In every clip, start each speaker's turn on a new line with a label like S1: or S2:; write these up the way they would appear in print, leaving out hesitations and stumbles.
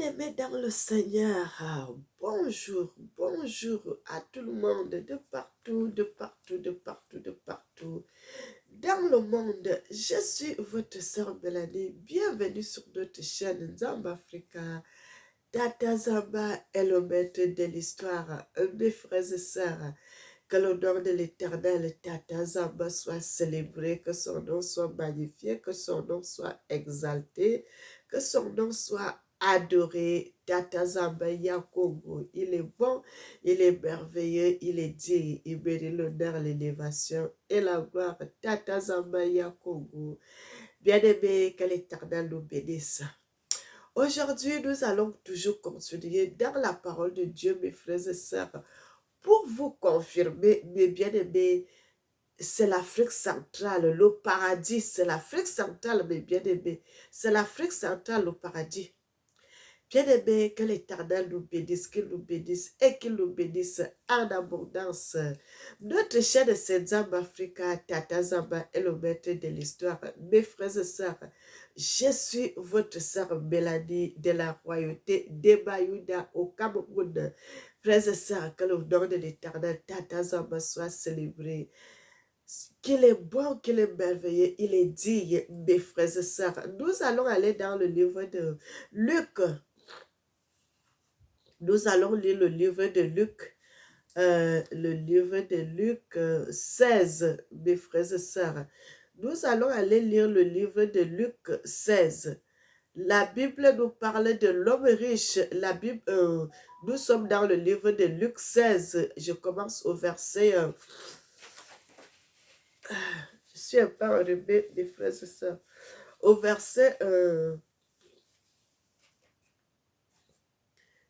S1: Bien-aimés dans le Seigneur, bonjour, bonjour à tout le monde de partout, de partout, de partout, de partout. Dans le monde, je suis votre sœur Mélanie. Bienvenue sur notre chaîne Zamba Africa. Tata Zamba est le maître de l'histoire. Mes frères et sœurs, que le nom de l'Éternel, Tata Zamba, soit célébré, que son nom soit magnifié, que son nom soit exalté, que son nom soit adoré. Tata Zamba Yakongo, il est bon, il est merveilleux, il est digne, il mérite l'honneur, l'élévation et la gloire. Tata Zamba Yakongo, bien-aimé, que l'Éternel nous bénisse. Aujourd'hui, nous allons toujours continuer dans la parole de Dieu, mes frères et sœurs. Pour vous confirmer, mes bien-aimés, c'est l'Afrique centrale, le paradis, c'est l'Afrique centrale, mes bien-aimés, c'est l'Afrique centrale, le paradis. Bien-aimés, que l'Éternel nous bénisse, qu'il nous bénisse et qu'il nous bénisse en abondance. Notre chaîne, c'est Zamba Africa, Tata Zamba est le maître de l'histoire. Mes frères et sœurs, je suis votre sœur Mélanie de la royauté de Bayouda au Cameroun. Frères et sœurs, que le nom de l'Éternel, Tata Zamba, soit célébré. Qu'il est bon, qu'il est merveilleux, il est digne, mes frères et sœurs. Nous allons aller dans le livre de Luc. Nous allons lire le livre de Luc, 16, mes frères et sœurs. Nous allons aller lire le livre de Luc 16. La Bible nous parle de l'homme riche. Nous sommes dans le livre de Luc 16. Je commence au verset... je suis un peu enrhumée, mes frères et sœurs. Au verset...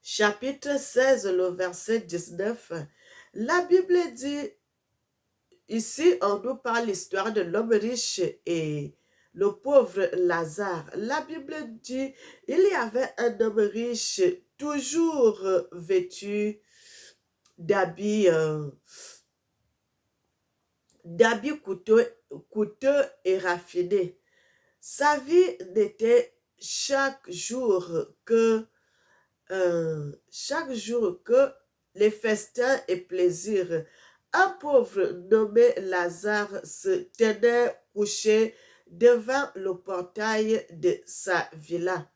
S1: chapitre 16, le verset 19. La Bible dit... Ici, on nous parle l'histoire de l'homme riche et le pauvre Lazare. La Bible dit, il y avait un homme riche, toujours vêtu d'habits coûteux et raffinés. Sa vie n'était chaque jour que les festins et plaisirs. Un pauvre nommé Lazare se tenait couché devant le portail de sa villa.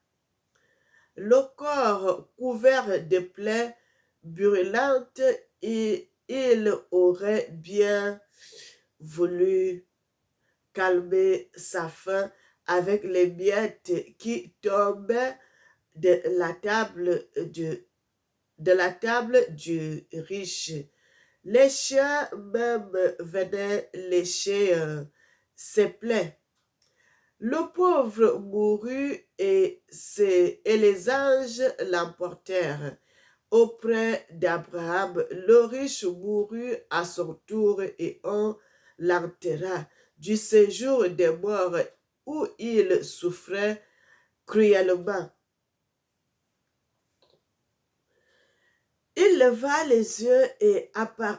S1: Le corps couvert de plaies brûlantes, et il aurait bien voulu calmer sa faim avec les miettes qui tombaient de la table du riche. Les chiens même venaient lécher ses plaies. Le pauvre mourut et les anges l'emportèrent. Auprès d'Abraham, le riche mourut à son tour et on l'enterra du séjour des morts où il souffrait cruellement. Il leva les yeux et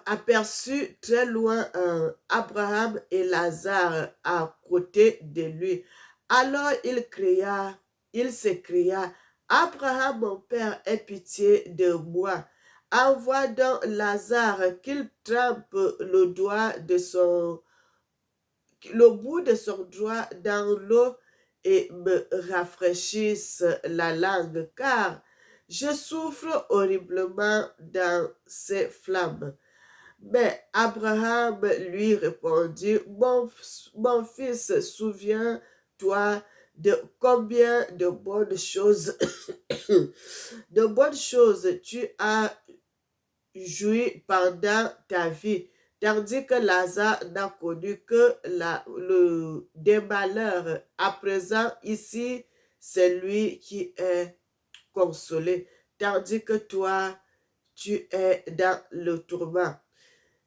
S1: aperçut très loin Abraham et Lazare à côté de lui. Alors il s'écria, Abraham, mon père, aie pitié de moi. Envoie donc Lazare qu'il trempe le bout de son doigt dans l'eau et me rafraîchisse la langue, car je souffre horriblement dans ces flammes. Mais Abraham lui répondit, mon fils, souviens-toi de combien de bonnes choses, tu as joui pendant ta vie, tandis que Lazare n'a connu que des malheurs. À présent, ici, c'est lui qui est consolé, tandis que toi, tu es dans le tourment.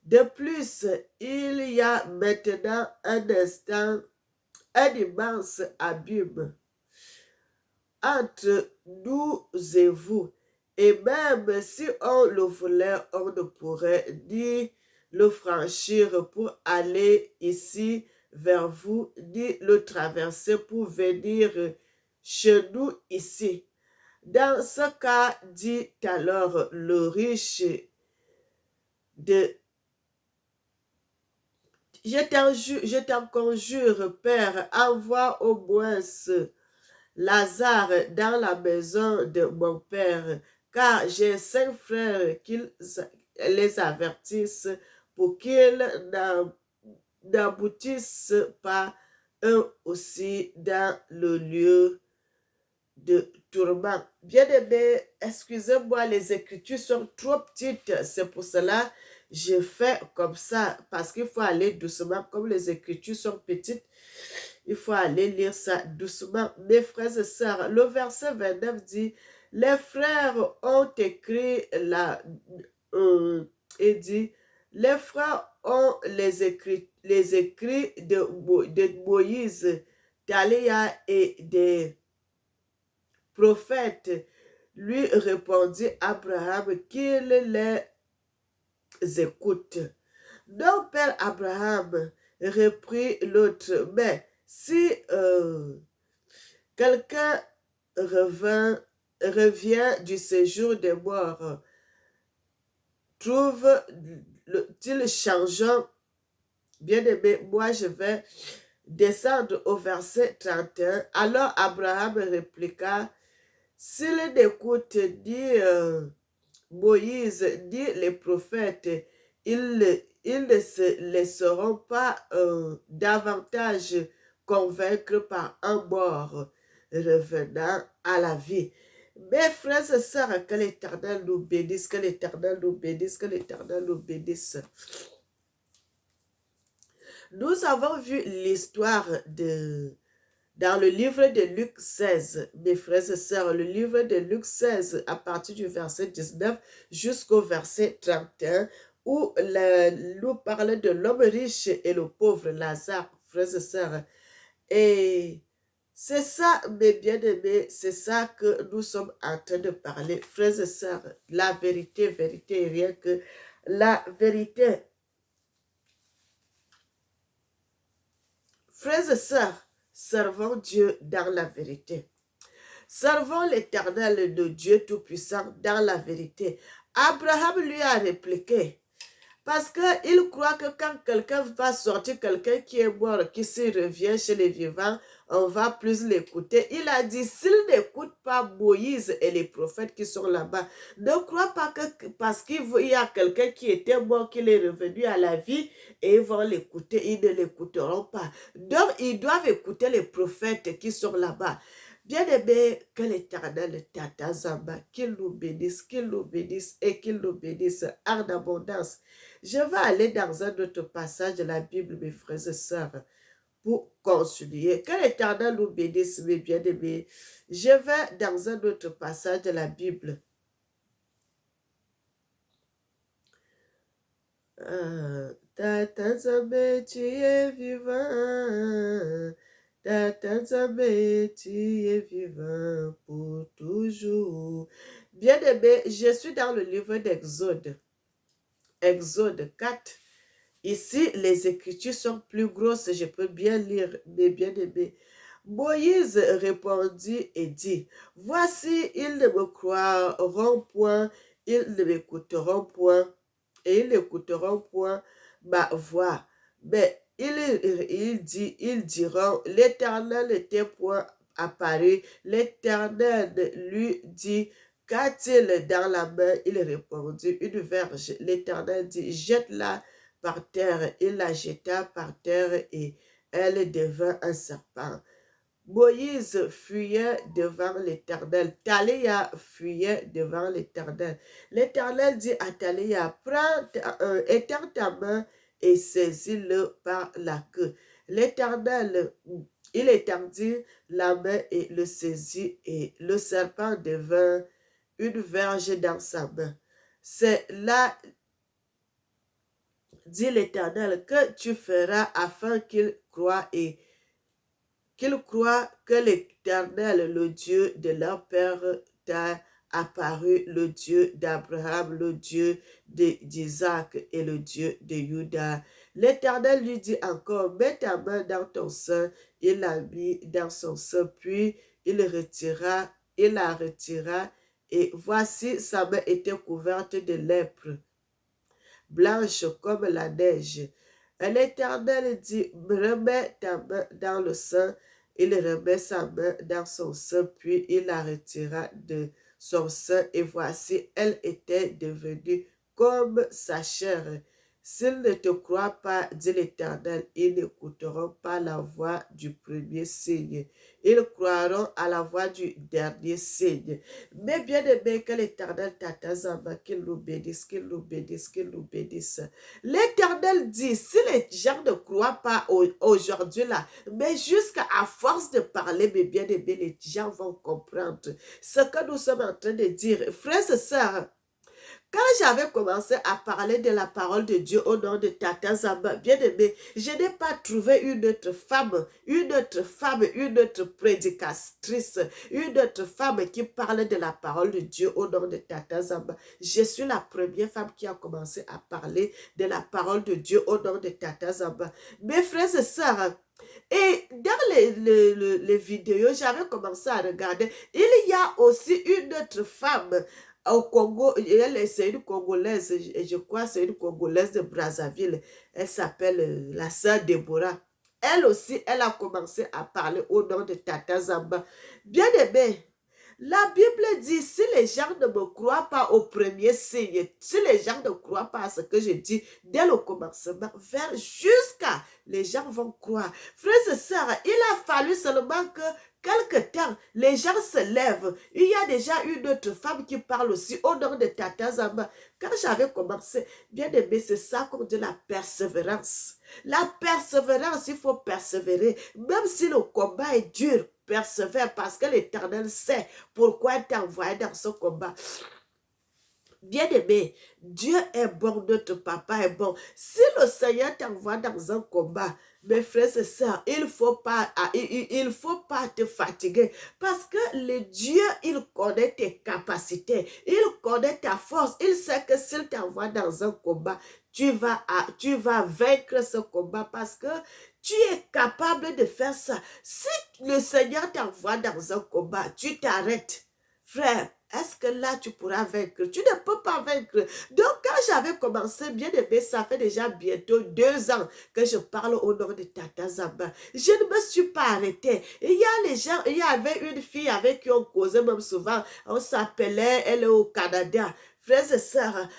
S1: De plus, il y a maintenant un immense abîme entre nous et vous. Et même si on le voulait, on ne pourrait ni le franchir pour aller ici vers vous, ni le traverser pour venir chez nous ici. Dans ce cas, dit alors le riche, de je t'en conjure, Père, envoie au moins Lazare dans la maison de mon père, car j'ai 5 frères qu'ils les avertissent pour qu'ils n'aboutissent pas eux aussi dans le lieu de tourment. Bien-aimé, excusez-moi, les écritures sont trop petites, c'est pour cela que je fais comme ça, parce qu'il faut aller doucement, comme les écritures sont petites, il faut aller lire ça doucement. Mes frères et sœurs, le verset 29 dit, les frères ont écrit là, et dit, les frères ont les écrits de Moïse, d'Aléa et des prophètes. Lui répondit Abraham qu'il les écoute. Donc, Père Abraham reprit l'autre, mais si quelqu'un revient du séjour des morts, trouve-t-il changeant? Bien-aimé, moi je vais descendre au verset 31. Alors Abraham répliqua, s'il écoute ni Moïse ni les prophètes, ils ne se laisseront pas davantage convaincre par un mort revenant à la vie. Mes frères et sœurs, que l'Éternel nous bénisse, que l'Éternel nous bénisse, que l'Éternel nous bénisse. Nous avons vu l'histoire dans le livre de Luc 16, mes frères et sœurs, le livre de Luc 16, à partir du verset 19 jusqu'au verset 31, où nous parle de l'homme riche et le pauvre Lazare, frères et sœurs. Et c'est ça, mes bien-aimés, c'est ça que nous sommes en train de parler, frères et sœurs. La vérité, vérité, rien que la vérité. Frères et sœurs, servons Dieu dans la vérité. Servons l'Éternel, de Dieu Tout-Puissant, dans la vérité. Abraham lui a répliqué, parce qu'il croit que quand quelqu'un va sortir, quelqu'un qui est mort, qui se revient chez les vivants, on va plus l'écouter. Il a dit, s'il n'écoute pas Moïse et les prophètes qui sont là-bas, ne crois pas que parce qu'il y a quelqu'un qui était mort, qu'il est revenu à la vie, et ils vont l'écouter, ils ne l'écouteront pas. Donc, ils doivent écouter les prophètes qui sont là-bas. Bien-aimé, que l'Éternel t'attazamba, qu'il nous bénisse et qu'il nous bénisse en abondance. Je vais aller dans un autre passage de la Bible, mes frères et sœurs, pour continuer. Que l'Éternel nous bénisse, mes bien-aimés. Je vais dans un autre passage de la Bible. Tatanzambe, tu es vivant. Tatanzambe, tu es vivant pour toujours. Bien-aimé, je suis dans le livre d'Exode. Exode 4. Ici, les écritures sont plus grosses, je peux bien lire, mes bien-aimés. Moïse répondit et dit, voici, ils ne me croiront point, ils ne m'écouteront point, et ils n'écouteront point ma voix. Mais ils diront, l'Éternel n'était point apparu. L'Éternel lui dit, qu'a-t-il dans la main? Il répondit, une verge. L'Éternel dit, jette-la par terre. Il la jeta par terre et elle devint un serpent. Moïse fuyait devant l'Éternel. Taléa fuyait devant l'Éternel. L'Éternel dit à Taléa, étends ta main et saisis-le par la queue. L'Éternel, il étendit la main et le saisit, et le serpent devint une verge dans sa main. C'est là, dit l'Éternel, que tu feras afin qu'il croie et qu'ils croient que l'Éternel, le Dieu de leur père, t'a apparu, le Dieu d'Abraham, le Dieu d'Isaac et le Dieu de Juda. L'Éternel lui dit encore, mets ta main dans ton sein. Il l'a mis dans son sein, puis il retira il la retira, et voici sa main était couverte de lèpre, blanche comme la neige. L'Éternel dit, remets ta main dans le sein. Il remet sa main dans son sein, puis il la retira de son sein, et voici, elle était devenue comme sa chair. S'ils ne te croient pas, dit l'Éternel, ils n'écouteront pas la voix du premier signe. Ils croiront à la voix du dernier signe. Mais bien aimé, que l'Éternel t'attende en bas, qu'il nous bénisse, qu'il nous bénisse, qu'il nous bénisse. L'Éternel dit, si les gens ne croient pas aujourd'hui là, mais jusqu'à force de parler, mes bien-aimés, les gens vont comprendre ce que nous sommes en train de dire. Frères et sœurs, quand j'avais commencé à parler de la parole de Dieu au nom de Tata Zamba, bien aimé, je n'ai pas trouvé une autre femme, une autre prédicatrice, une autre femme qui parle de la parole de Dieu au nom de Tata Zamba. Je suis la première femme qui a commencé à parler de la parole de Dieu au nom de Tata Zamba. Mes frères et sœurs, et dans les vidéos, j'avais commencé à regarder, il y a aussi une autre femme au Congo, c'est une Congolaise, je crois c'est une Congolaise de Brazzaville. Elle s'appelle la sœur Déborah. Elle aussi, elle a commencé à parler au nom de Tata Zamba. Bien aimé, la Bible dit, si les gens ne me croient pas au premier signe, si les gens ne croient pas à ce que je dis dès le commencement, jusqu'à les gens vont croire. Frères et sœurs, il a fallu seulement que quelque temps, les gens se lèvent. Il y a déjà une autre femme qui parle aussi au nom de Tata Zamba. Quand j'avais commencé, bien aimé, c'est ça qu'on dit la persévérance. La persévérance, il faut persévérer. Même si le combat est dur, persévère parce que l'Éternel sait pourquoi il t'a envoyé dans ce combat. Bien-aimé, Dieu est bon, notre papa est bon. Si le Seigneur t'envoie dans un combat, mes frères et sœurs, il faut pas te fatiguer parce que le Dieu, il connaît tes capacités, il connaît ta force, il sait que s'il t'envoie dans un combat, tu vas vaincre ce combat parce que tu es capable de faire ça. Si le Seigneur t'envoie dans un combat, tu t'arrêtes. Frère, est-ce que là, tu pourras vaincre? Tu ne peux pas vaincre. Donc, quand j'avais commencé, bien aimé, ça fait déjà bientôt 2 ans que je parle au nom de Tata Zamba. Je ne me suis pas arrêtée. Il y a les gens, il y avait une fille avec qui on causait même souvent. On s'appelait, elle est au Canada. Frères et sœurs,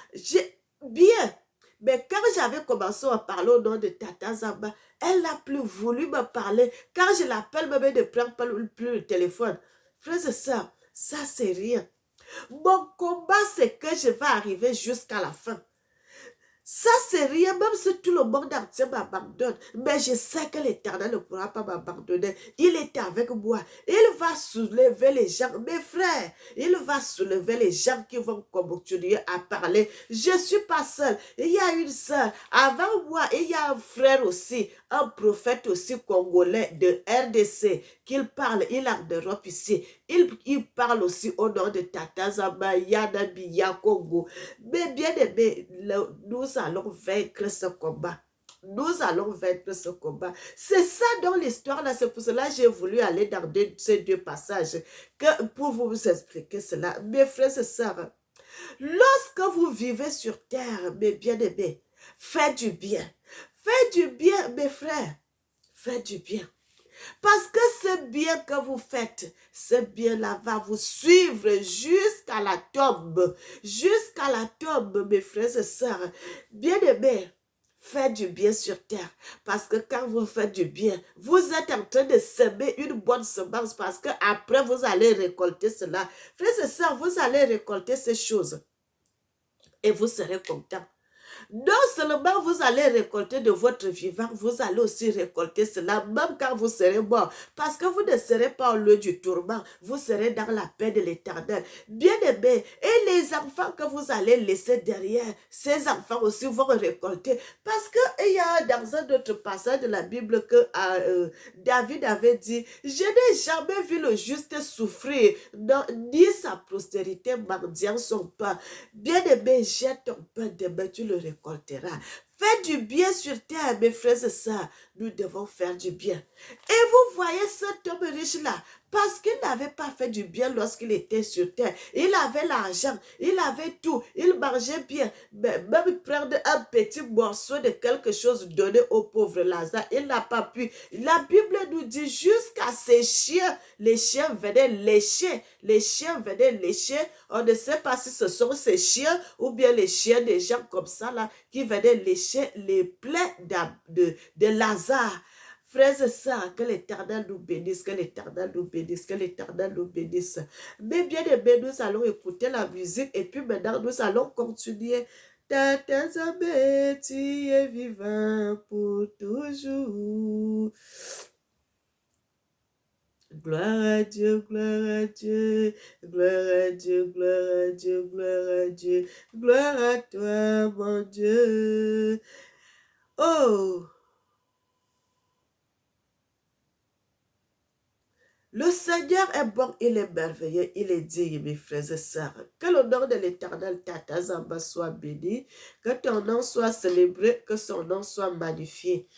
S1: bien. Mais quand j'avais commencé à parler au nom de Tata Zamba, elle n'a plus voulu me parler. Quand je l'appelle, même ne prend pas plus le téléphone. Frères et sœurs, ça c'est rien. Mon combat, c'est que je vais arriver jusqu'à la fin. Ça, c'est rien, même si tout le monde entier m'abandonne. Mais je sais que l'Éternel ne pourra pas m'abandonner. Il est avec moi. Il va soulever les gens. Mes frères, il va soulever les gens qui vont continuer à parler. Je ne suis pas seule. Il y a une sœur. Avant moi, il y a un frère aussi, un prophète aussi congolais de RDC, qu'il parle. Il a en Europe ici. Il parle aussi au nom de Tata Zamba, Yana Biya Congo. Mais bien aimé, nous allons vaincre ce combat. Nous allons vaincre ce combat. C'est ça dans l'histoire là. C'est pour cela que j'ai voulu aller dans ces 2 passages pour vous expliquer cela. Mes frères et sœurs, lorsque vous vivez sur terre, mes bien-aimés, faites du bien. Faites du bien, mes frères. Faites du bien. Parce que ce bien que vous faites, ce bien-là va vous suivre jusqu'à la tombe. Jusqu'à la tombe, mes frères et sœurs. Bien-aimés, faites du bien sur terre. Parce que quand vous faites du bien, vous êtes en train de semer une bonne semence parce qu'après, vous allez récolter cela. Frères et sœurs, vous allez récolter ces choses. Et vous serez contents. Non seulement vous allez récolter de votre vivant, vous allez aussi récolter cela même quand vous serez mort. Parce que vous ne serez pas au lieu du tourment, vous serez dans la paix de l'Éternel. Bien-aimés, et les enfants que vous allez laisser derrière, ces enfants aussi vont récolter. Parce qu'il y a dans un autre passage de la Bible que David avait dit, je n'ai jamais vu le juste souffrir, non, ni sa postérité mendiant son pain. Bien-aimé, jette ton pain demain, tu le récolteras. Faites du bien sur terre, mes frères et sœurs. Nous devons faire du bien. Et vous voyez cet homme riche-là, parce qu'il n'avait pas fait du bien lorsqu'il était sur terre. Il avait l'argent, il avait tout, il mangeait bien, même prendre un petit morceau de quelque chose donné au pauvre Lazare, il n'a pas pu. La Bible nous dit jusqu'à ces chiens, les chiens venaient lécher, les chiens venaient lécher. On ne sait pas si ce sont ces chiens ou bien les chiens des gens comme ça là qui venaient lécher les plaies de Lazare. Frères et sœurs, que l'Éternel nous bénisse, que l'Éternel nous bénisse, que l'Éternel nous bénisse. Mais bien aimé, nous allons écouter la musique et puis maintenant nous allons continuer. Tata Zambé, tu es vivant pour toujours. Gloire à Dieu, gloire à Dieu, gloire à Dieu, gloire à Dieu, gloire à Dieu, gloire à toi, mon Dieu. Oh! Le Seigneur est bon, il est merveilleux, il est digne, mes frères et sœurs. Que le nom de l'Éternel, Tata Zamba, soit béni, que ton nom soit célébré, que son nom soit magnifié.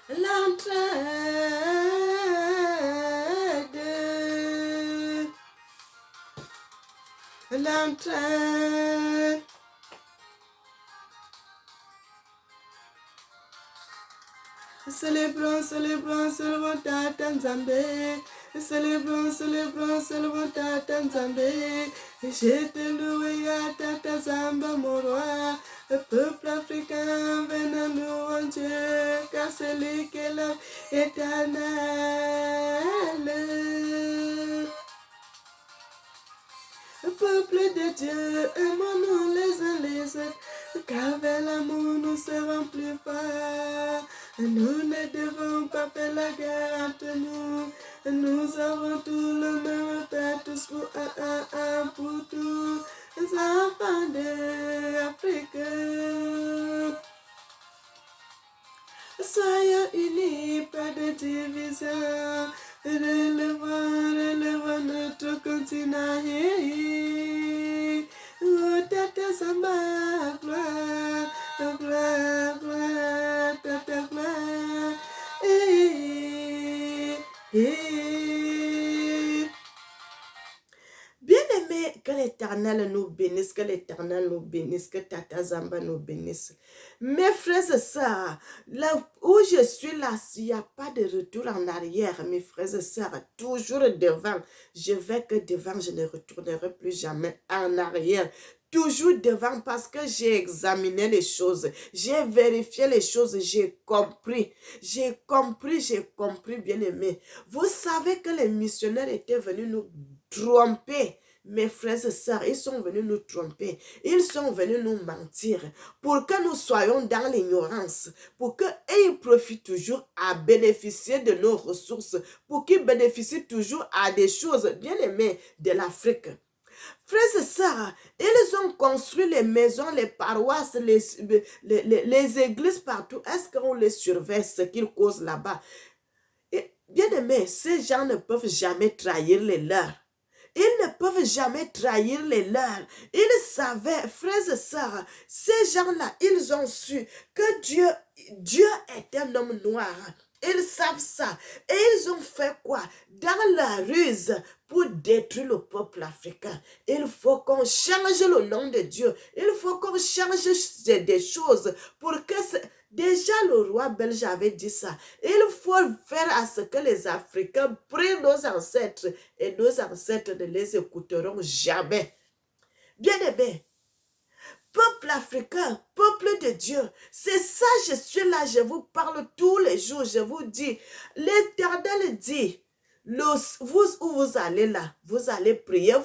S1: L'entraide. Célébrons, célébrons, célébrons Tata Nzambé. Célébrons, célébrons, célébrons Tata Nzambé. Je te loue à Tata Zamba, mon roi. Le peuple africain, venez nous en Dieu, car c'est lui qui est l'homme éternel. Le peuple de Dieu, aimons-nous les uns les autres, qu'avec l'amour nous serons plus forts. Nous ne devons pas faire la guerre entre nous. Nous avons tous le même Père, tous pour un pour tous les enfants d'Afrique. Soyons unis, pas de division. Relevons notre continent. Oh, Tata Samba, gloire, gloire, gloire, Tata gloire. Bien-aimé, que l'Éternel nous bénisse, que l'Éternel nous bénisse, que Tata Zamba nous bénisse. Mes frères et sœurs, là où je suis là, s'il n'y a pas de retour en arrière, mes frères et sœurs, toujours devant, je vais que devant, je ne retournerai plus jamais en arrière. Toujours devant parce que j'ai examiné les choses, j'ai vérifié les choses, j'ai compris, bien aimé. Vous savez que les missionnaires étaient venus nous tromper. Mes frères et sœurs, ils sont venus nous tromper. Ils sont venus nous mentir pour que nous soyons dans l'ignorance, pour qu'ils profitent toujours à bénéficier de nos ressources, pour qu'ils bénéficient toujours à des choses bien aimées de l'Afrique. Frères et sœurs, ils ont construit les maisons, les paroisses, les églises partout. Est-ce qu'on les surveille, ce qu'ils causent là-bas? Bien aimé, ces gens ne peuvent jamais trahir les leurs. Ils ne peuvent jamais trahir les leurs. Ils savaient, frères et sœurs, ces gens-là, ils ont su que Dieu est un homme noir. Ils savent ça. Et ils ont fait quoi? Dans la ruse pour détruire le peuple africain. Il faut qu'on change le nom de Dieu. Il faut qu'on change des choses pour que... Déjà, le roi belge avait dit ça. Il faut faire à ce que les Africains prient nos ancêtres et nos ancêtres ne les écouteront jamais. Bien aimé, peuple africain, peuple de Dieu, c'est ça, je suis là, je vous parle tous les jours, je vous dis, l'Éternel dit, où vous allez là, vous allez prier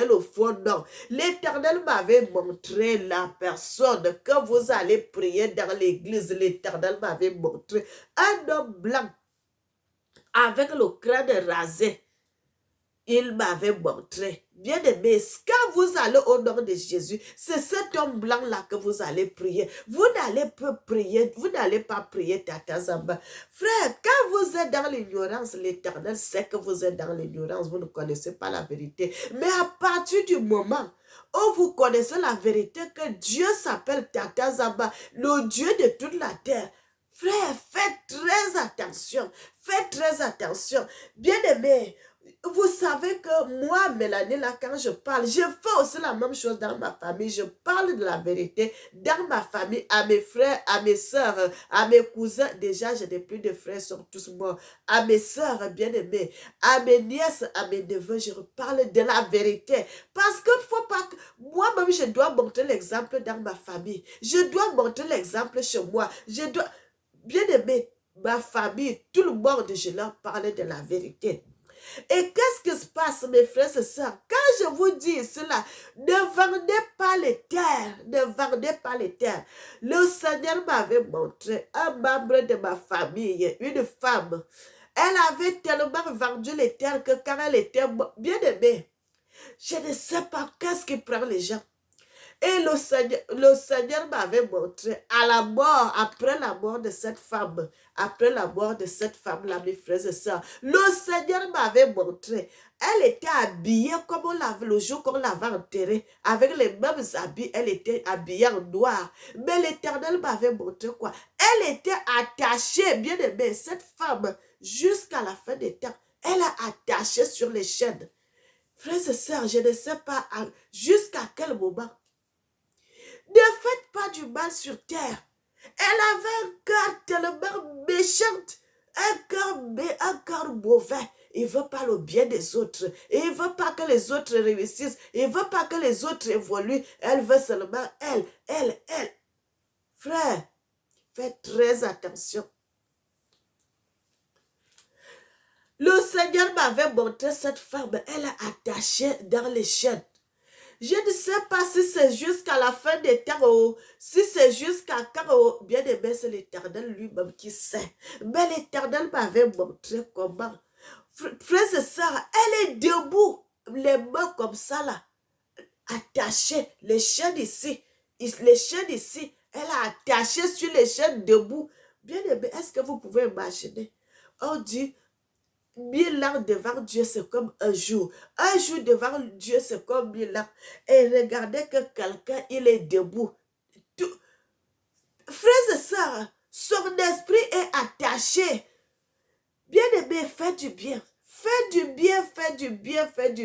S1: le faux nom. L'Éternel m'avait montré la personne que vous allez prier dans l'église. L'Éternel m'avait montré un homme blanc avec le crâne rasé. il m'avait montré. Bien aimé, quand vous allez au nom de Jésus, c'est cet homme blanc-là que vous allez prier. Vous n'allez pas prier, Tata Zamba. Frère, quand vous êtes dans l'ignorance, l'Éternel sait que vous êtes dans l'ignorance, vous ne connaissez pas la vérité. Mais à partir du moment où vous connaissez la vérité, que Dieu s'appelle Tata Zamba, le Dieu de toute la terre, frère, faites très attention. Faites très attention. Bien aimé, vous savez que moi, Mélanie, là, quand je parle, je fais aussi la même chose dans ma famille. Je parle de la vérité dans ma famille, à mes frères, à mes soeurs, à mes cousins. Déjà, je n'ai plus de frères, ils sont tous morts. À mes soeurs, bien aimées, à mes nièces, à mes neveux, je parle de la vérité. Parce qu'il ne faut pas que... Moi-même, je dois montrer l'exemple dans ma famille. Je dois montrer l'exemple chez moi. Je dois... Bien aimé, ma famille, tout le monde, je leur parle de la vérité. Et qu'est-ce qui se passe, mes frères et sœurs? Quand je vous dis cela, ne vendez pas les terres, ne vendez pas les terres. Le Seigneur m'avait montré un membre de ma famille, une femme. Elle avait tellement vendu les terres que quand elle était bien aimée, je ne sais pas qu'est-ce qui prend les gens. Et le Seigneur m'avait montré à la mort, après la mort de cette femme, là, mes frères et sœurs, le Seigneur m'avait montré, elle était habillée comme le jour qu'on l'avait enterrée, avec les mêmes habits, elle était habillée en noir. Mais l'Éternel m'avait montré quoi? Elle était attachée, bien aimée, cette femme, jusqu'à la fin des temps, elle a attaché sur les chaînes. Frères et sœurs, je ne sais pas jusqu'à quel moment. Ne faites pas du mal sur terre. Elle avait un cœur tellement méchant, un cœur mauvais. Il ne veut pas le bien des autres. Il ne veut pas que les autres réussissent. Il ne veut pas que les autres évoluent. Elle veut seulement elle. Frère, faites très attention. Le Seigneur m'avait montré cette femme. Elle est attachée dans les chaînes. Je ne sais pas si c'est jusqu'à la fin des temps, si c'est jusqu'à quand, bien aimé, c'est l'Éternel lui-même qui sait. Mais l'Éternel m'avait montré comment. Frères et sœurs, elle est debout, les mains comme ça là, attachées, les chaînes ici, elle a attaché sur les chaînes debout. Bien aimé, est-ce que vous pouvez imaginer? On dit, 1000 ans devant Dieu, c'est comme un jour. Un jour devant Dieu, c'est comme 1000 ans. Et regardez que quelqu'un, il est debout. Frères et sœurs, son esprit est attaché. Bien aimé, fais du bien. Fais du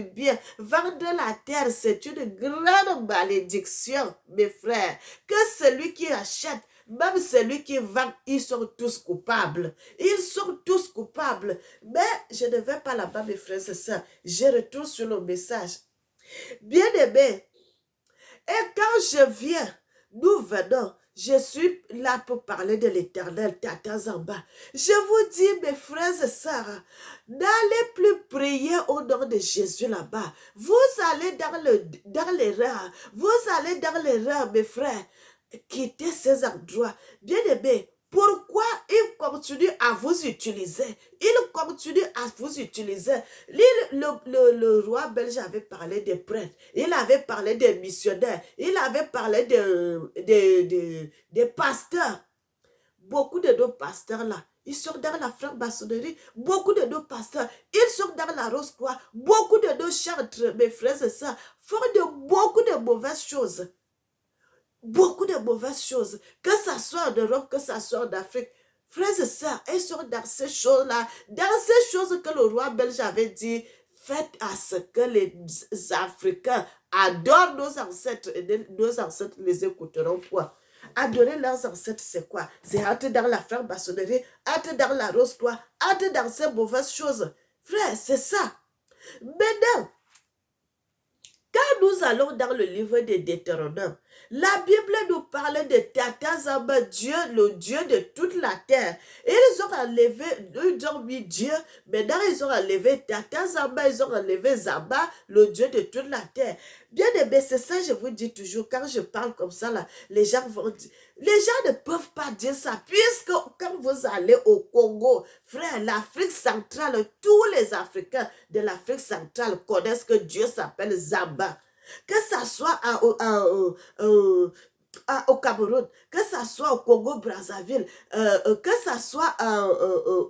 S1: bien. Vendre la terre, c'est une grande malédiction, mes frères. Que celui qui achète, même celui qui vend, ils sont tous coupables. Ils sont tous coupables. Mais je ne vais pas là-bas, mes frères et sœurs. Je retourne sur le message. Bien aimé, et quand je viens, nous venons. Je suis là pour parler de l'Éternel, Tata Zamba. Je vous dis, mes frères et sœurs, n'allez plus prier au nom de Jésus là-bas. Vous allez dans l'erreur. Vous allez dans l'erreur, mes frères. Quittez ces endroits. Bien aimés, pourquoi il continue à vous utiliser? Il continue à vous utiliser. Le roi belge avait parlé des prêtres. Il avait parlé des missionnaires. Il avait parlé des pasteurs. Beaucoup de nos pasteurs là, ils sont dans la franc-maçonnerie. Beaucoup de nos pasteurs, ils sont dans la rose-croix. Beaucoup de nos chantres, mes frères et sœurs, font beaucoup de mauvaises choses. Beaucoup de mauvaises choses, que ça soit en Europe, que ça soit en Afrique. Frères et sœurs, ils sont dans ces choses-là, dans ces choses que le roi belge avait dit, faites à ce que les Africains adorent nos ancêtres, et nos ancêtres les écouteront quoi. Adorer leurs ancêtres, c'est quoi? C'est entrer dans la franc-maçonnerie, entrer dans la rose-croix, entrer dans ces mauvaises choses. Frère, c'est ça. Maintenant, quand nous allons dans le livre de Deutéronome, La Bible nous parle de Tata Zamba, Dieu, le Dieu de toute la terre. Et ils ont enlevé, ils ont mis Dieu, maintenant ils ont enlevé Tata Zamba, ils ont enlevé Zamba, le Dieu de toute la terre. Bien aimé, c'est ça je vous dis toujours, quand je parle comme ça, là, les gens vont dire, les gens ne peuvent pas dire ça, puisque quand vous allez au Congo, frère, l'Afrique centrale, tous les Africains de l'Afrique centrale connaissent que Dieu s'appelle Zamba. Que ça soit au Cameroun, que ça soit au Congo-Brazzaville, que ça soit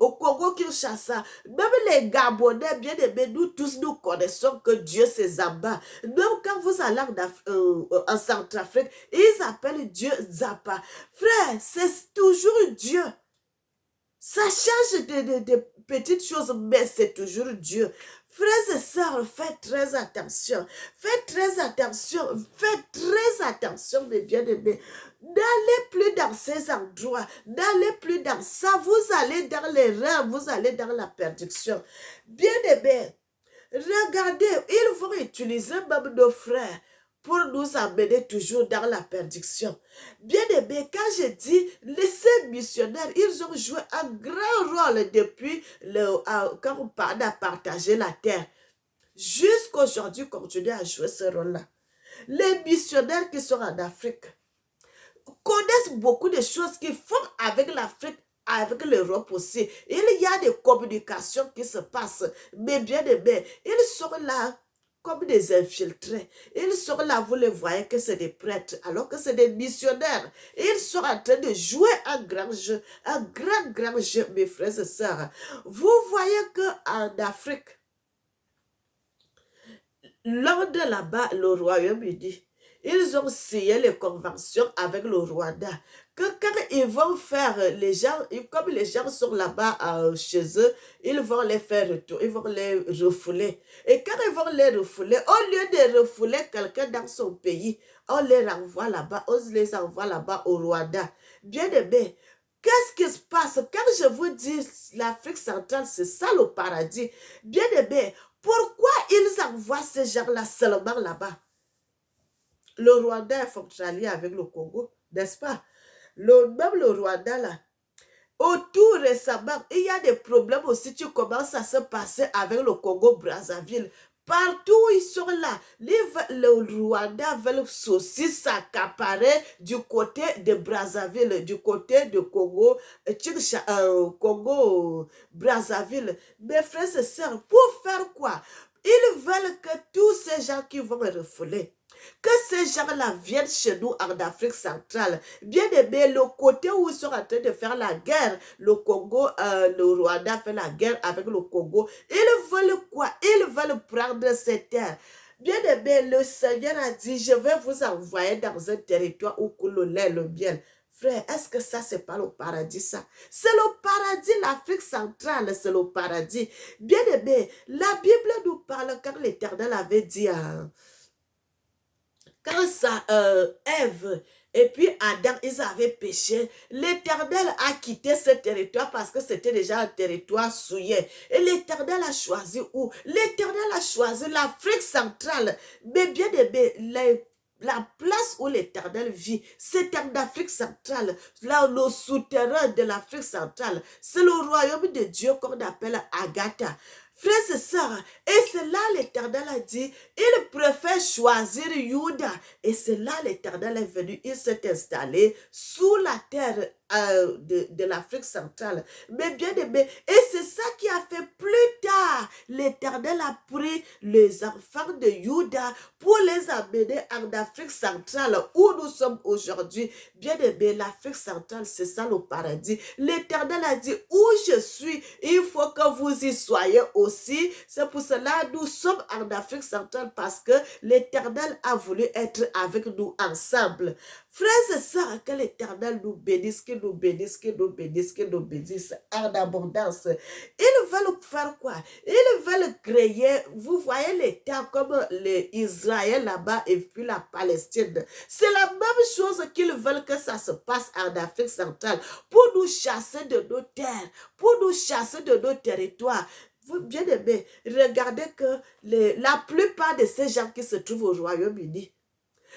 S1: au Congo-Kinshasa, même les Gabonais, bien aimés, nous tous, nous connaissons que Dieu c'est Zamba. Même quand vous allez en Centrafrique, ils appellent Dieu Zappa. Frère, c'est toujours Dieu. Ça change de petites choses, mais c'est toujours Dieu. Frères et sœurs, faites très attention. Faites très attention. Faites très attention, mes bien-aimés. N'allez plus dans ces endroits. N'allez plus dans ça. Vous allez dans les reins. Vous allez dans la perdition. Bien-aimés, regardez, ils vont utiliser même nos frères pour nous amener toujours dans la perdition. Bien aimé, quand je dis, ces missionnaires, ils ont joué un grand rôle depuis quand on parle de partager la terre. Jusqu'aujourd'hui, continuent à jouer ce rôle-là. Les missionnaires qui sont en Afrique connaissent beaucoup de choses qu'ils font avec l'Afrique, avec l'Europe aussi. Il y a des communications qui se passent. Mais bien aimé, ils sont là comme des infiltrés. Ils sont là, vous les voyez que c'est des prêtres, alors que c'est des missionnaires. Ils sont en train de jouer un grand jeu, un grand jeu, mes frères et sœurs. Vous voyez qu'en Afrique, lors de là-bas, le Royaume-Uni, ils ont signé les conventions avec le Rwanda. Que quand ils vont faire, les gens, comme les gens sont là-bas chez eux, ils vont les faire retour, ils vont les refouler. Et quand ils vont les refouler, au lieu de refouler quelqu'un dans son pays, on les renvoie là-bas, on les envoie là-bas au Rwanda. Bien aimé, qu'est-ce qui se passe? Quand je vous dis l'Afrique centrale, c'est ça le paradis. Bien aimé, pourquoi ils envoient ces gens-là seulement là-bas? Le Rwanda est frontalier avec le Congo, n'est-ce pas? Même le Rwanda, là, autour récemment, il y a des problèmes aussi qui commencent à se passer avec le Congo-Brazzaville. Partout où ils sont là, le Rwanda veut aussi s'accaparer du côté de Brazzaville, du côté de Congo, Congo-Brazzaville. Mes frères et sœurs, pour faire quoi? Ils veulent que tous ces gens qui vont refouler, que ces gens-là viennent chez nous en Afrique centrale. Bien aimé, le côté où ils sont en train de faire la guerre, le Congo, le Rwanda fait la guerre avec le Congo. Ils veulent quoi? Ils veulent prendre ces terres. Bien aimé, le Seigneur a dit, je vais vous envoyer dans un territoire où coule le lait, le miel. Frère, est-ce que ça, c'est pas le paradis, ça? C'est le paradis, l'Afrique centrale, c'est le paradis. Bien aimé, la Bible nous parle quand l'Éternel avait dit à... Quand ça, Ève et puis Adam, ils avaient péché, l'Éternel a quitté ce territoire parce que c'était déjà un territoire souillé. Et l'Éternel a choisi où? L'Éternel a choisi l'Afrique centrale. Mais bien aimé, la place où l'Éternel vit, c'est en Afrique centrale. Là, le souterrain de l'Afrique centrale, c'est le royaume de Dieu qu'on appelle Agatha. Frères et sœurs, et c'est là l'Éternel a dit, il préfère choisir Juda. Et c'est là l'Éternel est venu, il s'est installé sous la terre de l'Afrique centrale. Mais bien aimé, et c'est ça qui a fait plus tard, l'Éternel a pris les enfants de Juda pour les amener en Afrique centrale, où nous sommes aujourd'hui. Bien aimé, l'Afrique centrale, c'est ça le paradis. L'Éternel a dit, où je suis, il faut que vous y soyez aussi. C'est pour cela que nous sommes en Afrique centrale, parce que l'Éternel a voulu être avec nous ensemble. Frères et sœurs, que l'Éternel nous bénisse, qu'il nous bénisse, qu'il nous bénisse, qu'il nous bénisse en abondance. Ils veulent faire quoi? Ils veulent créer, vous voyez l'État comme Israël là-bas et puis la Palestine. C'est la même chose qu'ils veulent que ça se passe en Afrique centrale pour nous chasser de nos terres, pour nous chasser de nos territoires. Vous, bien aimé, regardez que la plupart de ces gens qui se trouvent au Royaume-Uni,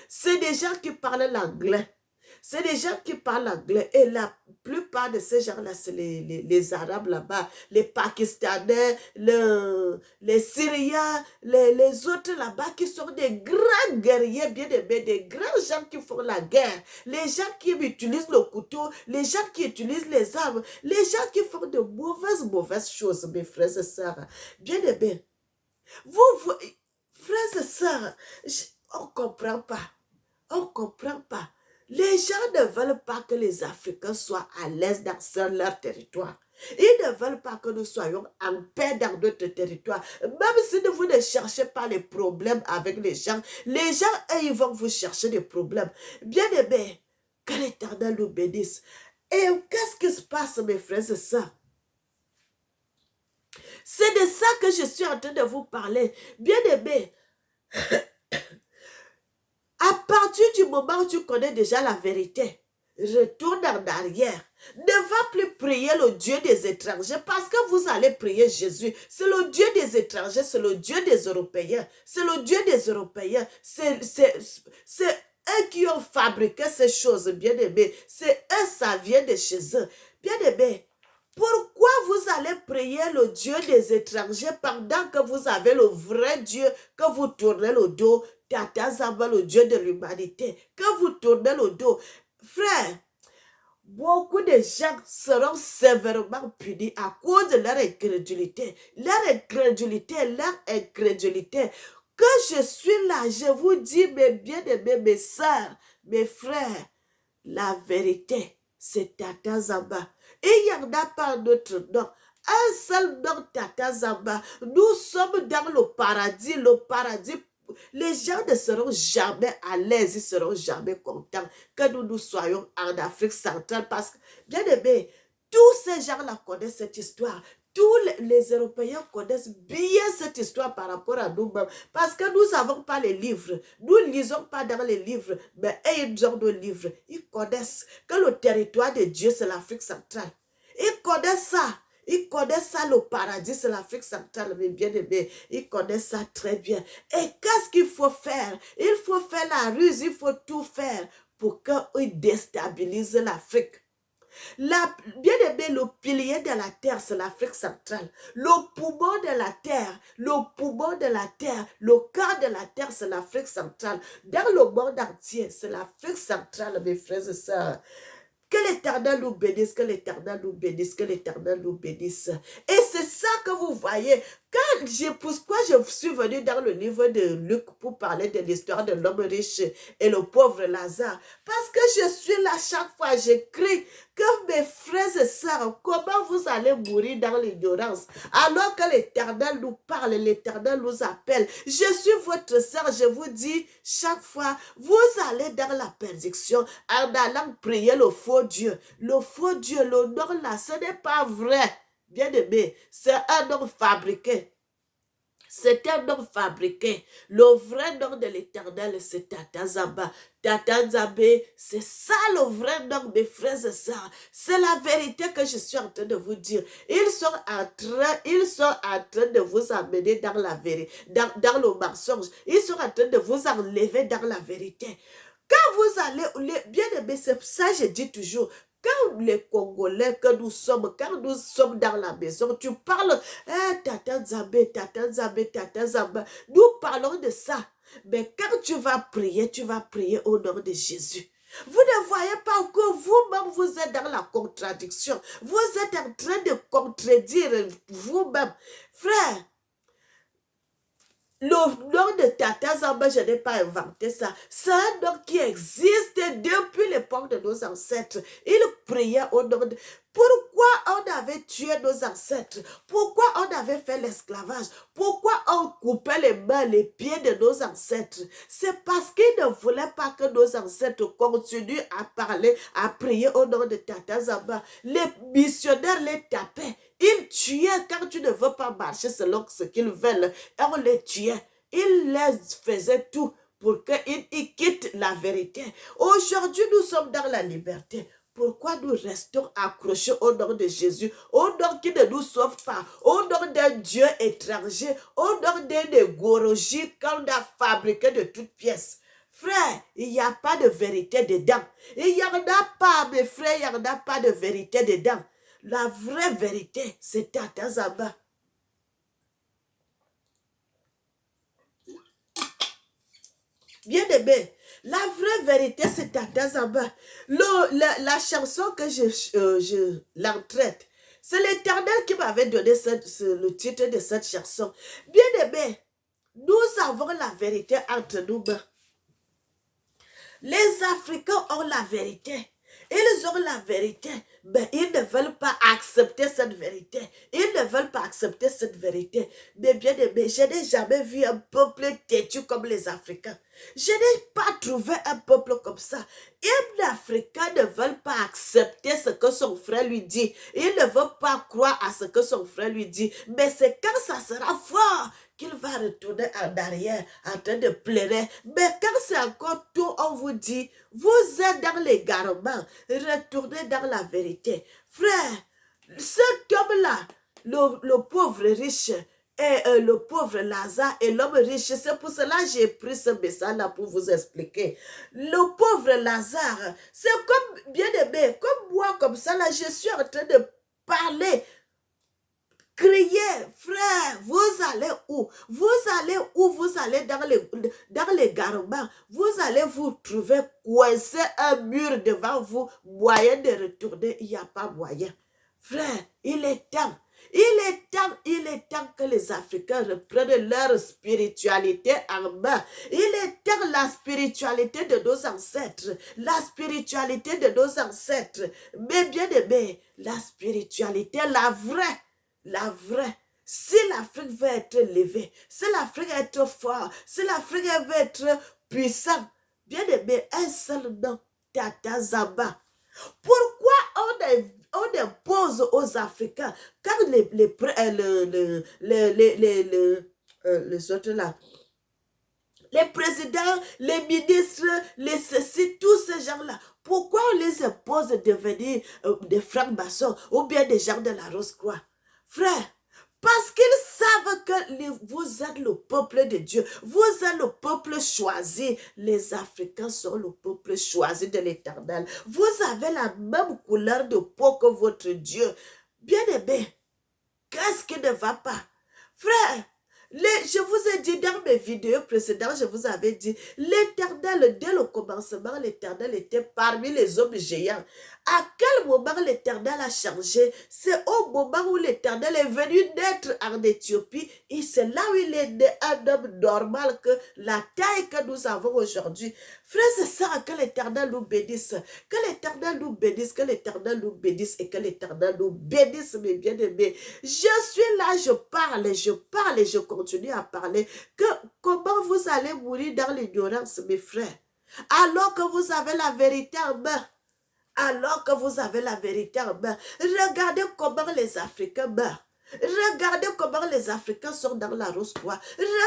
S1: C'est des gens qui parlent l'anglais. C'est des gens qui parlent anglais et la plupart de ces gens-là, c'est les Arabes là-bas, les Pakistanais, les Syriens, les autres là-bas qui sont des grands guerriers, bien aimés, des grands gens qui font la guerre, les gens qui utilisent le couteau, les gens qui utilisent les armes, les gens qui font de mauvaises choses, mes frères et sœurs. Bien aimés, vous frères et sœurs, on ne comprend pas. On ne comprend pas. Les gens ne veulent pas que les Africains soient à l'aise dans leur territoire. Ils ne veulent pas que nous soyons en paix dans notre territoire. Même si vous ne cherchez pas les problèmes avec les gens, eux, ils vont vous chercher des problèmes. Bien aimé, que l'Éternel nous bénisse. Et qu'est-ce qui se passe, mes frères et sœurs? C'est de ça que je suis en train de vous parler. Bien aimé, à partir du moment où tu connais déjà la vérité, retourne en arrière. Ne va plus prier le Dieu des étrangers parce que vous allez prier Jésus. C'est le Dieu des étrangers, c'est le Dieu des Européens. C'est le Dieu des Européens. C'est eux qui ont fabriqué ces choses, bien aimés. C'est eux, ça vient de chez eux. Bien aimés, pourquoi vous allez prier le Dieu des étrangers pendant que vous avez le vrai Dieu, que vous tournez le dos? Tata Zamba, le Dieu de l'humanité, que vous tournez le dos. Frère, beaucoup de gens seront sévèrement punis à cause de leur incrédulité. Leur incrédulité. Que je suis là, je vous dis, mes bien-aimés, mes sœurs, mes frères, la vérité, c'est Tata Zamba. Et il n'y en a pas d'autre nom. Un seul nom, Tata Zamba. Nous sommes dans le paradis. Les gens ne seront jamais à l'aise, ils ne seront jamais contents que nous soyons en Afrique centrale parce que, bien aimé, tous ces gens-là connaissent cette histoire. Tous les Européens connaissent bien cette histoire par rapport à nous-mêmes parce que nous n'avons pas les livres. Nous ne lisons pas dans les livres, mais ils ont nos livres. Ils connaissent que le territoire de Dieu, c'est l'Afrique centrale. Ils connaissent ça. Ils connaissent ça, le paradis, c'est l'Afrique centrale, mais bien aimé. Ils connaissent ça très bien. Et qu'est-ce qu'il faut faire? Il faut faire la ruse, il faut tout faire pour qu'ils déstabilisent l'Afrique. Bien aimé, le pilier de la terre, c'est l'Afrique centrale. Le poumon de la terre, le cœur de la terre, c'est l'Afrique centrale. Dans le monde entier, c'est l'Afrique centrale, mes frères et sœurs. Que l'Éternel nous bénisse, que l'Éternel nous bénisse, que l'Éternel nous bénisse. Et c'est ça que vous voyez. Pourquoi je suis venu dans le livre de Luc pour parler de l'histoire de l'homme riche et le pauvre Lazare? Parce que je suis là chaque fois, j'écris que mes frères et sœurs, comment vous allez mourir dans l'ignorance? Alors que l'Éternel nous parle, l'Éternel nous appelle. Je suis votre sœur, je vous dis chaque fois, vous allez dans la perdition en allant prier le faux Dieu. Le faux Dieu, le nom là, ce n'est pas vrai. Bien aimé, c'est un nom fabriqué. C'est un nom fabriqué. Le vrai nom de l'Éternel, c'est Tata Zamba. Tata Zambé, c'est ça le vrai nom, mes frères et sœurs. C'est la vérité que je suis en train de vous dire. Ils sont en train de vous amener dans la vérité, dans le mensonge. Ils sont en train de vous enlever dans la vérité. Quand vous allez, bien aimé, c'est ça je dis toujours, quand les Congolais que nous sommes, quand nous sommes dans la maison, tu parles, Tata Zambé, Tata Zambé, Tata Zambé, nous parlons de ça. Mais quand tu vas prier au nom de Jésus. Vous ne voyez pas que vous-même, vous êtes dans la contradiction. Vous êtes en train de contredire vous-même. Frère, le nom de Tata Zamba, je n'ai pas inventé ça. C'est un nom qui existe depuis l'époque de nos ancêtres. Ils priaient au nom de... Pourquoi on avait tué nos ancêtres? Pourquoi on avait fait l'esclavage? Pourquoi on coupait les mains, les pieds de nos ancêtres? C'est parce qu'ils ne voulaient pas que nos ancêtres continuent à parler, à prier au nom de Tata Zamba. Les missionnaires les tapaient. Ils tuaient quand tu ne veux pas marcher selon ce qu'ils veulent. On les tuait. Ils les faisaient tout pour qu'ils quittent la vérité. Aujourd'hui, nous sommes dans la liberté. Pourquoi nous restons accrochés au nom de Jésus, au nom qui ne nous sauve pas, au nom d'un Dieu étranger, au nom d'une égorologie qu'on a fabriqué de toutes pièces? Frère, il n'y a pas de vérité dedans. Il n'y en a pas, mes frères, il n'y en a pas de vérité dedans. La vraie vérité, c'est Tata Zamba. Bien aimé, la vraie vérité, c'est Tata Zamba. La chanson que je l'entraite, c'est l'Éternel qui m'avait donné le titre de cette chanson. Bien aimé, nous avons la vérité entre nous. Les Africains ont la vérité. Ils ont la vérité, mais ils ne veulent pas accepter cette vérité. Ils ne veulent pas accepter cette vérité. Mais bien aimé, je n'ai jamais vu un peuple têtu comme les Africains. Je n'ai pas trouvé un peuple comme ça. Les Africains ne veulent pas accepter ce que son frère lui dit. Ils ne veulent pas croire à ce que son frère lui dit. Mais c'est quand ça sera fort qu'il va retourner en arrière en train de pleurer. Mais quand c'est encore tout, on vous dit, vous êtes dans l'égarement, retournez dans la vérité. Frère, cet homme-là, le pauvre riche, et le pauvre Lazare et l'homme riche, c'est pour cela que j'ai pris ce message-là pour vous expliquer. Le pauvre Lazare, c'est comme, bien aimé, comme moi, comme ça, là, je suis en train de parler. Criez, frère, vous allez où? Vous allez où? Vous allez dans les garements. Vous allez vous trouver coincé un mur devant vous. Moyen de retourner, il n'y a pas moyen. Frère, il est temps. Il est temps que les Africains reprennent leur spiritualité en main. Il est temps la spiritualité de nos ancêtres. La spiritualité de nos ancêtres. Mais bien aimé, la spiritualité, la vraie. La vraie. Si l'Afrique veut être levée, si l'Afrique veut être forte, si l'Afrique veut être puissante, bien aimé, un seul nom, Tata Zamba. Pourquoi on impose aux Africains, quand les autres là, les présidents, les ministres, les ceci, tous ces gens-là, pourquoi on les impose de devenir des francs-maçons ou bien des gens de la Rose-Croix? Frère, parce qu'ils savent que vous êtes le peuple de Dieu. Vous êtes le peuple choisi. Les Africains sont le peuple choisi de l'Éternel. Vous avez la même couleur de peau que votre Dieu. Bien aimé, qu'est-ce qui ne va pas? Frère, je vous ai dit dans mes vidéos précédentes, je vous avais dit, l'Éternel, dès le commencement, l'Éternel était parmi les hommes géants. À quel moment l'Éternel a changé? C'est au moment où l'Éternel est venu naître en Éthiopie et c'est là où il est né un homme normal que la taille que nous avons aujourd'hui. Frères et sœurs, que l'Éternel nous bénisse. Que l'Éternel nous bénisse, que l'Éternel nous bénisse et que l'Éternel nous bénisse, mes bien-aimés. Je suis là, je parle et je continue à parler. Comment vous allez mourir dans l'ignorance, mes frères? Alors que vous avez la vérité en main. Alors que vous avez la vérité en main. Regardez comment les Africains meurent. Regardez comment les Africains sont dans la Rose-Croix.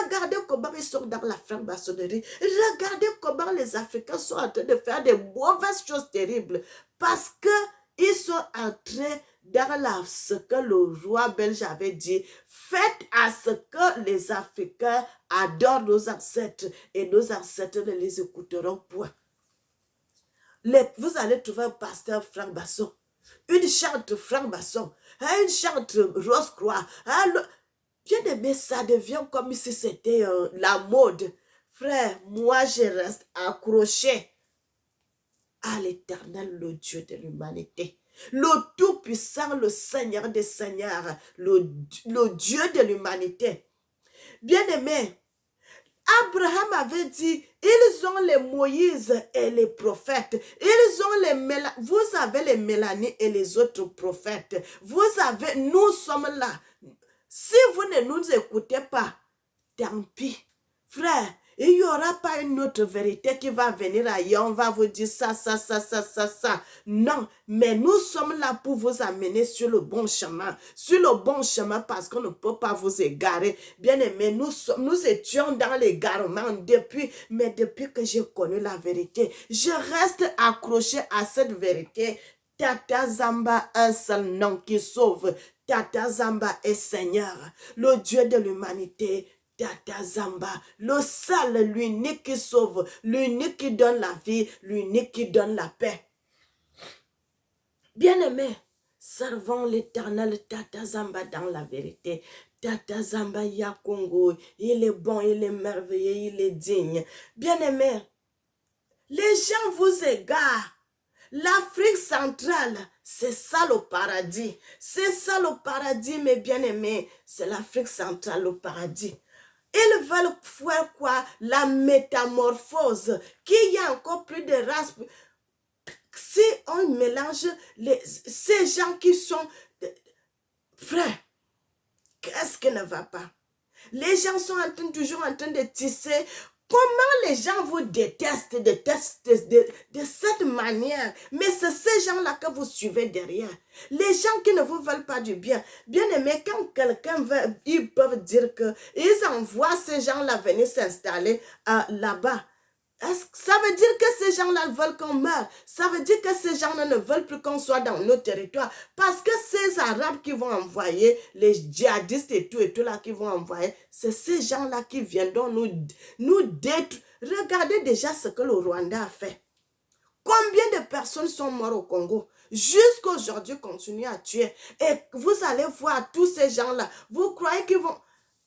S1: Regardez comment ils sont dans la franc-maçonnerie. Regardez comment les Africains sont en train de faire des mauvaises choses terribles. Parce qu'ils sont entrés dans ce que le roi belge avait dit. Faites à ce que les Africains adorent nos ancêtres. Et nos ancêtres ne les écouteront point. Vous allez trouver un pasteur franc-maçon, une chante franc-maçon, une chante rose-croix. Bien aimé, ça devient comme si c'était la mode. Frère, moi je reste accroché à l'Éternel, le Dieu de l'humanité. Le Tout-Puissant, le Seigneur des Seigneurs, le Dieu de l'humanité. Bien aimé, Abraham avait dit, ils ont les Moïse et les prophètes. Ils ont vous avez les Mélanie et les autres prophètes. Nous sommes là. Si vous ne nous écoutez pas, tant pis. Frère, il n'y aura pas une autre vérité qui va venir ailleurs. On va vous dire ça. Non, mais nous sommes là pour vous amener sur le bon chemin. Sur le bon chemin parce qu'on ne peut pas vous égarer. Bien aimé, nous étions dans l'égarement depuis que j'ai connu la vérité. Je reste accroché à cette vérité. Tata Zamba, un seul nom qui sauve. Tata Zamba est Seigneur, le Dieu de l'humanité. Tata Zamba, le seul, l'unique qui sauve, l'unique qui donne la vie, l'unique qui donne la paix. Bien-aimés, servons l'Éternel Tata Zamba dans la vérité. Tata Zamba Yakongo, il est bon, il est merveilleux, il est digne. Bien-aimés, les gens vous égarent. L'Afrique centrale, c'est ça le paradis. C'est ça le paradis, mes bien-aimés. C'est l'Afrique centrale, le paradis. Ils veulent faire quoi? La métamorphose. Qu'il y a encore plus de races. Si on mélange ces gens qui sont frères, qu'est-ce qui ne va pas? Les gens sont toujours en train de tisser. Comment les gens vous détestent de cette manière? Mais c'est ces gens-là que vous suivez derrière. Les gens qui ne vous veulent pas du bien. Bien aimé, quand quelqu'un veut, ils peuvent dire qu'ils envoient ces gens-là venir s'installer là-bas. Ça veut dire que ces gens-là veulent qu'on meure. Ça veut dire que ces gens-là ne veulent plus qu'on soit dans nos territoires. Parce que ces Arabes qui vont envoyer, les djihadistes et tout là qui vont envoyer, c'est ces gens-là qui viendront nous détruire. Regardez déjà ce que le Rwanda a fait. Combien de personnes sont mortes au Congo? Jusqu'à aujourd'hui, continuent à tuer. Et vous allez voir tous ces gens-là. Vous croyez qu'ils vont...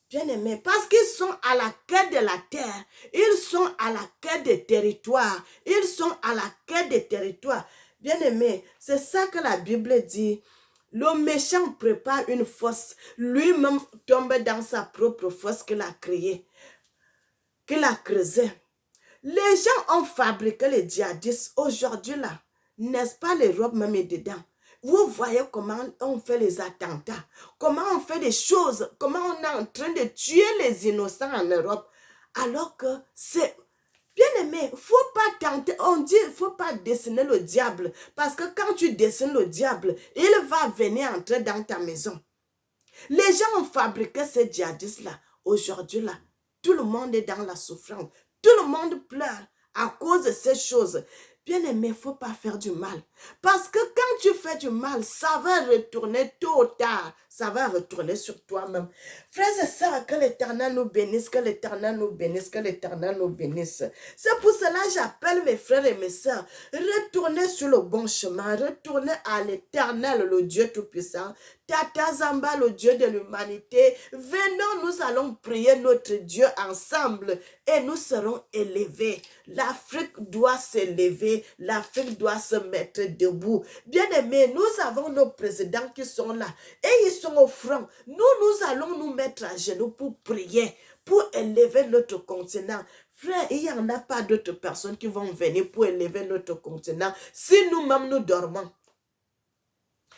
S1: Bien-aimés, parce qu'ils sont à la quête de la terre, ils sont à la quête des territoires, ils sont à la quête des territoires. Bien-aimés, c'est ça que la Bible dit. Le méchant prépare une fosse, lui-même tombe dans sa propre fosse qu'il a créée, qu'il a creusée. Les gens ont fabriqué les djihadistes aujourd'hui là, n'est-ce pas, l'Europe même est dedans. Vous voyez comment on fait les attentats, comment on fait des choses, comment on est en train de tuer les innocents en Europe. Alors que c'est... Bien aimé, il ne faut pas tenter, on dit il ne faut pas dessiner le diable. Parce que quand tu dessines le diable, il va venir entrer dans ta maison. Les gens ont fabriqué ces djihadistes-là. Aujourd'hui là, tout le monde est dans la souffrance. Tout le monde pleure à cause de ces choses. Bien-aimé, il ne faut pas faire du mal. Parce que quand tu fais du mal, ça va retourner tôt ou tard. Ça va retourner sur toi-même. Frères et sœurs, que l'Éternel nous bénisse, que l'Éternel nous bénisse, que l'Éternel nous bénisse. C'est pour cela que j'appelle mes frères et mes sœurs. Retournez sur le bon chemin. Retournez à l'Éternel, le Dieu Tout-Puissant. Tata Zamba, le Dieu de l'humanité. Venons, nous allons prier notre Dieu ensemble et nous serons élevés. L'Afrique doit s'élever. L'Afrique doit se mettre debout. Bien-aimés, nous avons nos présidents qui sont là et ils sont au front. Nous allons nous mettre à genoux pour prier, pour élever notre continent. Frère, il n'y en a pas d'autres personnes qui vont venir pour élever notre continent si nous-mêmes nous dormons.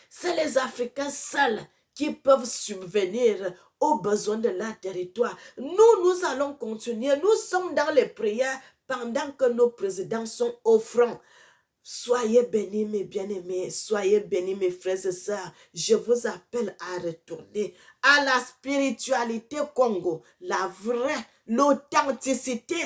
S1: C'est les Africains seuls qui peuvent subvenir aux besoins de leur territoire. Nous allons continuer. Nous sommes dans les prières pendant que nos présidents sont au front. Soyez bénis, mes bien-aimés. Soyez bénis, mes frères et sœurs. Je vous appelle à retourner à la spiritualité Congo. La vraie, l'authenticité.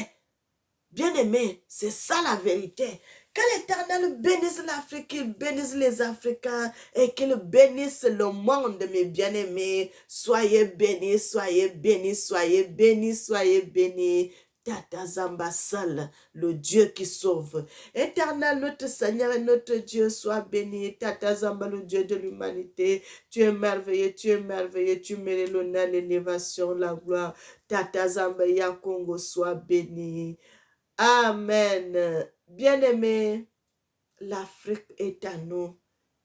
S1: Bien-aimés, c'est ça la vérité. Que l'Éternel bénisse l'Afrique, qu'il bénisse les Africains et qu'il bénisse le monde, mes bien-aimés. Soyez bénis, soyez bénis, soyez bénis, soyez bénis. Tata Zamba seul, le Dieu qui sauve. Éternel, notre Seigneur et notre Dieu, sois béni. Tata Zamba, le Dieu de l'humanité. Tu es merveilleux, tu es merveilleux. Tu mérites l'honneur, l'élévation, la gloire. Tata Zamba, Yakongo, sois béni. Amen. Bien-aimés, l'Afrique est à nous.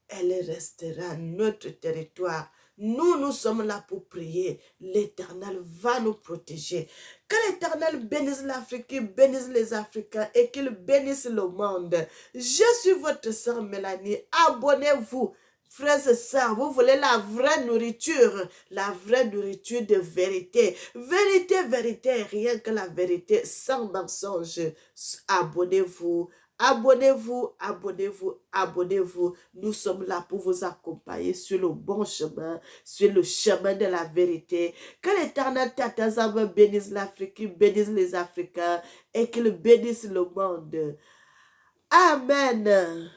S1: Elle restera notre territoire. Nous sommes là pour prier. L'Éternel va nous protéger. Que l'Éternel bénisse l'Afrique, qu'il bénisse les Africains et qu'il bénisse le monde. Je suis votre sœur Mélanie. Abonnez-vous. Frères et sœurs, vous voulez la vraie nourriture de vérité. Vérité, vérité, rien que la vérité, sans mensonge. Abonnez-vous. Abonnez-vous, abonnez-vous, abonnez-vous. Nous sommes là pour vous accompagner sur le bon chemin, sur le chemin de la vérité. Que l'Éternel Tata Zamba bénisse l'Afrique, bénisse les Africains et qu'il bénisse le monde. Amen.